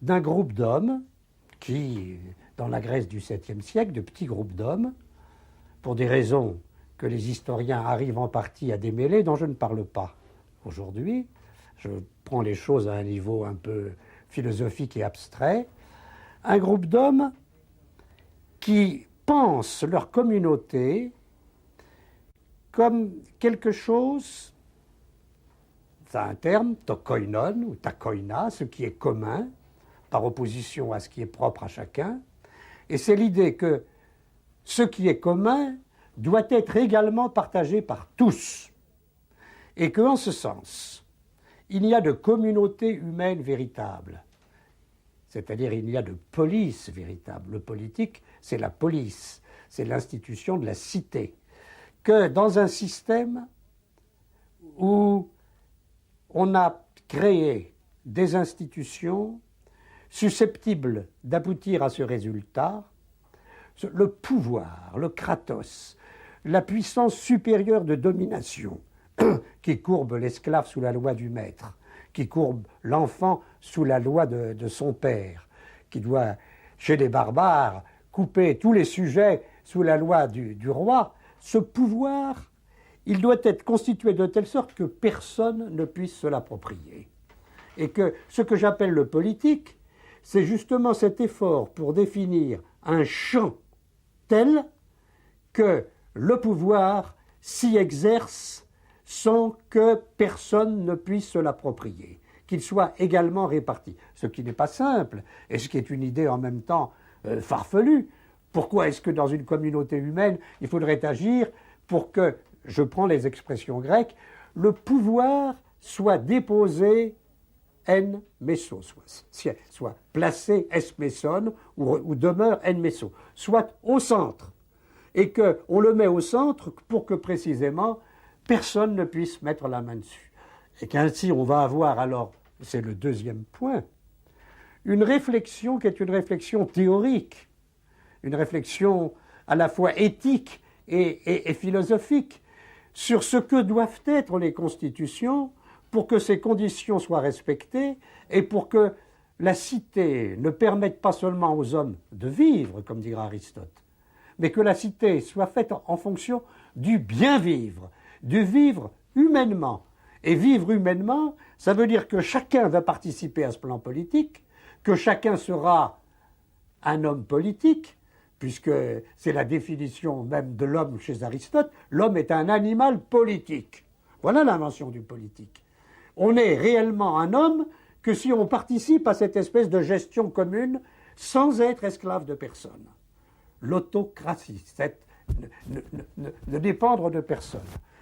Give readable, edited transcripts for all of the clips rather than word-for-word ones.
d'un groupe d'hommes qui, dans la Grèce du 7e siècle, de petits groupes d'hommes, pour des raisons que les historiens arrivent en partie à démêler, dont je ne parle pas aujourd'hui. Je prends les choses à un niveau un peu philosophique et abstrait. Un groupe d'hommes qui pensent leur communauté comme quelque chose, ça a un terme, tokoinon ou takoina, ce qui est commun, par opposition à ce qui est propre à chacun. Et c'est l'idée que ce qui est commun doit être également partagé par tous. Et qu'en ce sens, il y a de communauté humaine véritable. C'est-à-dire il y a de police véritable. Le politique, c'est la police, c'est l'institution de la cité. Que dans un système où on a créé des institutions susceptibles d'aboutir à ce résultat, le pouvoir, le kratos, la puissance supérieure de domination qui courbe l'esclave sous la loi du maître, qui courbe l'enfant sous la loi de son père, qui doit, chez les barbares, couper tous les sujets sous la loi du roi, ce pouvoir, il doit être constitué de telle sorte que personne ne puisse se l'approprier. Et que ce que j'appelle le politique, c'est justement cet effort pour définir un champ tel que le pouvoir s'y exerce sans que personne ne puisse se l'approprier, qu'il soit également réparti. Ce qui n'est pas simple, et ce qui est une idée en même temps farfelue. Pourquoi est-ce que dans une communauté humaine, il faudrait agir pour que, je prends les expressions grecques, le pouvoir soit déposé en meso, soit placé es meson ou demeure en meso, soit au centre. Et qu'on le met au centre pour que précisément personne ne puisse mettre la main dessus. Et qu'ainsi on va avoir alors, c'est le deuxième point, une réflexion qui est une réflexion théorique, une réflexion à la fois éthique et philosophique sur ce que doivent être les constitutions pour que ces conditions soient respectées et pour que la cité ne permette pas seulement aux hommes de vivre, comme dira Aristote, mais que la cité soit faite en fonction du bien vivre, du vivre humainement. Et vivre humainement, ça veut dire que chacun va participer à ce plan politique, que chacun sera un homme politique, puisque c'est la définition même de l'homme chez Aristote, l'homme est un animal politique. Voilà l'invention du politique. On est réellement un homme que si on participe à cette espèce de gestion commune sans être esclave de personne. L'autocratie, c'est ne dépendre de personne.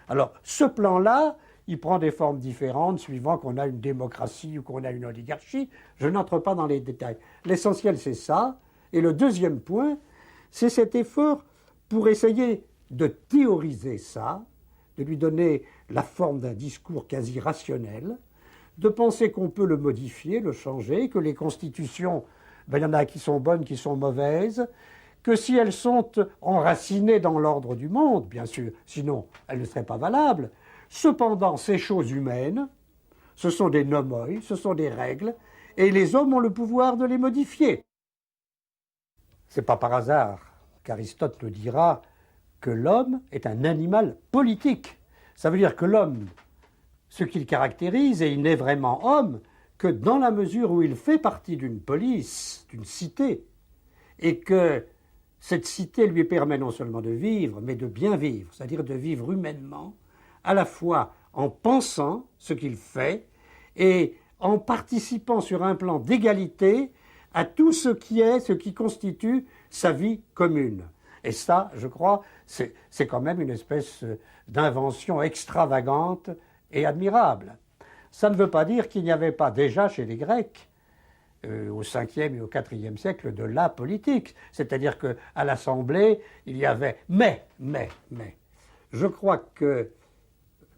Alors, ce plan-là, il prend des formes différentes suivant qu'on a une démocratie ou qu'on a une oligarchie. Je n'entre pas dans les détails. L'essentiel, c'est ça. Et le deuxième point, c'est cet effort pour essayer de théoriser ça, de lui donner la forme d'un discours quasi rationnel, de penser qu'on peut le modifier, le changer, que les constitutions, il y en a qui sont bonnes, qui sont mauvaises, que si elles sont enracinées dans l'ordre du monde, bien sûr, sinon elles ne seraient pas valables. Cependant, ces choses humaines, ce sont des nomoi, ce sont des règles, et les hommes ont le pouvoir de les modifier. C'est pas par hasard qu'Aristote le dira que l'homme est un animal politique. Ça veut dire que l'homme, ce qu'il caractérise, et il n'est vraiment homme que dans la mesure où il fait partie d'une police, d'une cité, et que cette cité lui permet non seulement de vivre, mais de bien vivre, c'est-à-dire de vivre humainement, à la fois en pensant ce qu'il fait et en participant sur un plan d'égalité à tout ce qui constitue sa vie commune. Et ça, je crois, c'est quand même une espèce d'invention extravagante et admirable. Ça ne veut pas dire qu'il n'y avait pas déjà chez les Grecs, au 5e et au 4e siècle, de la politique. C'est-à-dire qu'à l'Assemblée, il y avait... Mais, je crois que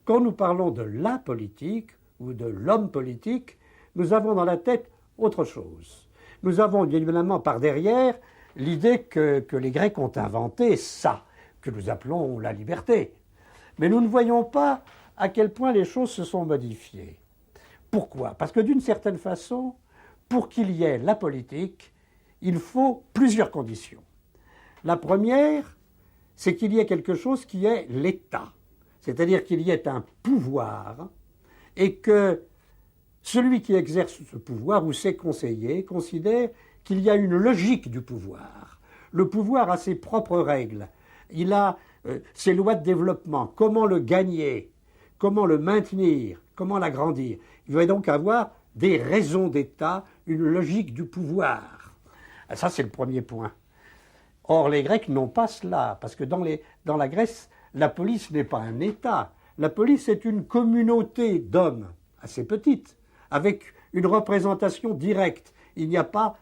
quand nous parlons de la politique ou de l'homme politique, nous avons dans la tête autre chose. Nous avons bien évidemment par derrière l'idée que les Grecs ont inventé ça, que nous appelons la liberté. Mais nous ne voyons pas à quel point les choses se sont modifiées. Pourquoi ? Parce que d'une certaine façon, pour qu'il y ait la politique, il faut plusieurs conditions. La première, c'est qu'il y ait quelque chose qui est l'État, c'est-à-dire qu'il y ait un pouvoir et que celui qui exerce ce pouvoir ou ses conseillers considère qu'il y a une logique du pouvoir. Le pouvoir a ses propres règles, il a ses lois de développement, comment le gagner, comment le maintenir, comment l'agrandir. Il va donc avoir des raisons d'État, une logique du pouvoir. Ça, c'est le premier point. Or, les Grecs n'ont pas cela, parce que dans la Grèce, la police n'est pas un État. La police est une communauté d'hommes, assez petite, avec une représentation directe. Il n'y a pas,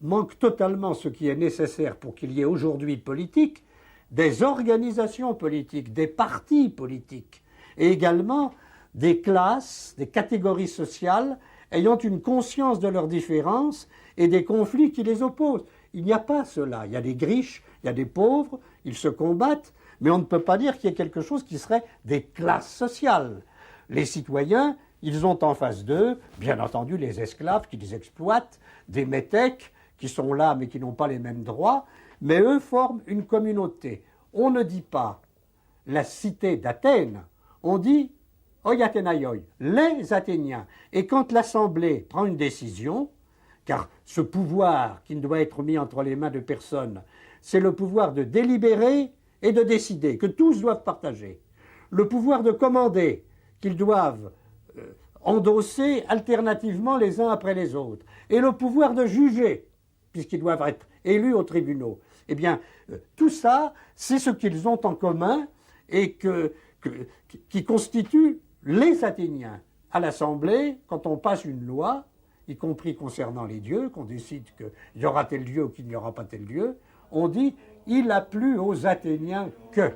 manque totalement ce qui est nécessaire pour qu'il y ait aujourd'hui politique, des organisations politiques, des partis politiques, et également des classes, des catégories sociales ayant une conscience de leurs différences et des conflits qui les opposent. Il n'y a pas cela. Il y a des riches, il y a des pauvres, ils se combattent, mais on ne peut pas dire qu'il y ait quelque chose qui serait des classes sociales. Les citoyens, ils ont en face d'eux, bien entendu, les esclaves qui les exploitent, des métèques qui sont là mais qui n'ont pas les mêmes droits, mais eux forment une communauté. On ne dit pas la cité d'Athènes, on dit Oi Athénaioi, les Athéniens. Et quand l'Assemblée prend une décision, car ce pouvoir qui ne doit être mis entre les mains de personne, c'est le pouvoir de délibérer et de décider, que tous doivent partager. Le pouvoir de commander, qu'ils doivent endosser alternativement les uns après les autres. Et le pouvoir de juger, puisqu'ils doivent être élus aux tribunaux. Eh bien, tout ça, c'est ce qu'ils ont en commun et qui constitue les Athéniens. À l'Assemblée, quand on passe une loi, y compris concernant les dieux, qu'on décide qu'il y aura tel dieu ou qu'il n'y aura pas tel dieu, on dit « il a plu aux Athéniens que ».